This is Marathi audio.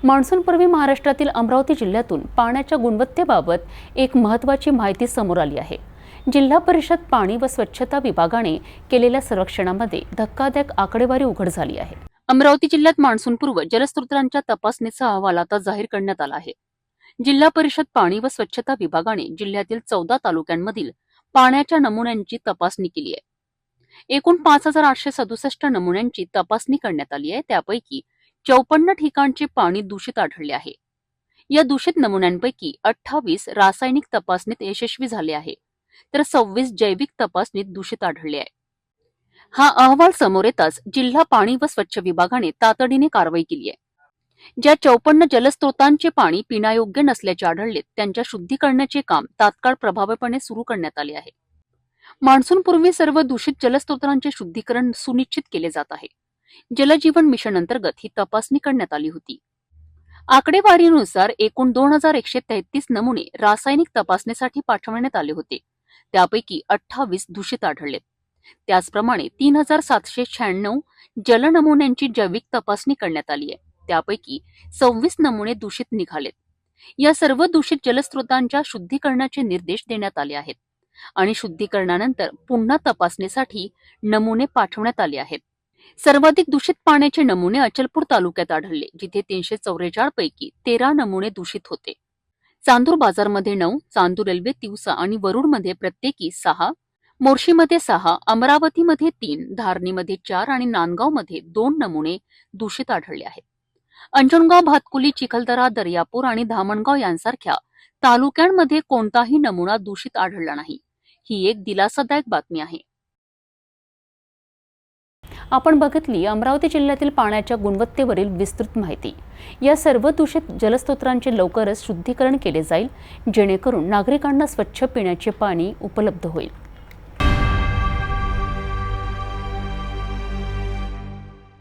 मान्सूनपूर्वी महाराष्ट्रातील अमरावती जिल्ह्यातून पाण्याच्या गुणवत्तेबाबत एक महत्त्वाची माहिती समोर आली आहे। जिल्हा परिषद पाणी व स्वच्छता विभागाने केलेल्या सर्वेक्षणामध्ये धक्कादायक आकडेवारी उघड झाली आहे। अमरावती जिल्ह्यात मान्सूनपूर्व जलस्रोतांच्या तपासणीचा अहवाल आता जाहीर करण्यात आला आहे। जिल्हा परिषद पाणी व स्वच्छता विभागाने जिल्ह्यातील 14 तालुक्यांमधील पाण्याच्या नमुन्यांची तपासणी केली आहे। एकूण 5867 नमुन्यांची तपासणी करण्यात आली आहे। त्यापैकी 54 ठिकाणचे पाणी दूषित आढळले आहे। या दूषित नमुन्यांपैकी 28 रासायनिक तपासणीत यशस्वी झाले आहे, तर 26 जैविक तपासणीत दूषित आढळले आहे। हा अहवाल समोर येताच जिल्हा पाणी व स्वच्छ विभागाने तातडीने कारवाई केली आहे। ज्या 54 जलस्रोतांचे पाणी पिण्यायोग्य नसल्याचे आढळले त्यांच्या शुद्धीकरणाचे काम तात्काळ प्रभावीपणे सुरू करण्यात आले आहे। मान्सूनपूर्वी सर्व दूषित जलस्रोतांचे शुद्धीकरण सुनिश्चित केले जात आहे। जलजीवन मिशन अंतर्गत ही तपासणी करण्यात आली होती। आकडेवारीनुसार एकूण 2133 नमुने रासायनिक तपासणीसाठी पाठवण्यात आले होते, त्यापैकी 28 दूषित आढळलेत। त्याचप्रमाणे 3796 जलनमुन्यांची जैविक तपासणी करण्यात आली आहे, त्यापैकी 26 नमुने दूषित निघालेत। या सर्व दूषित जलस्रोतांच्या शुद्धीकरणाचे निर्देश देण्यात आले आहेत आणि शुद्धीकरणानंतर पुन्हा तपासणीसाठी नमुने पाठवण्यात आले आहेत। सर्वाधिक दूषित पाण्याचे नमुने अचलपूर तालुक्यात आढळले, जिथे 344 पैकी 13 नमुने दूषित होते। चांदूर बाजारमध्ये 9, चांदूर रेल्वे तिवसा आणि वरुडमध्ये प्रत्येकी 6, मोर्शीमध्ये 6, अमरावतीमध्ये 3, धारणीमध्ये 4 आणि नांदगावमध्ये 2 नमुने दूषित आढळले आहेत। अंजनगाव, भातकुली, चिखलदरा, दर्यापूर आणि धामणगाव यांसारख्या तालुक्यांमध्ये कोणताही नमुना दूषित आढळला नाही। ही एक दिलासादायक बातमी आहे। आपण बघितली अमरावती जिल्ह्यातील पाण्याच्या गुणवत्तेवरील विस्तृत माहिती। या सर्व दूषित जलस्रोतांचे लवकरच शुद्धीकरण केले जाईल, जेणेकरून नागरिकांना स्वच्छ पिण्याचे पाणी उपलब्ध होईल।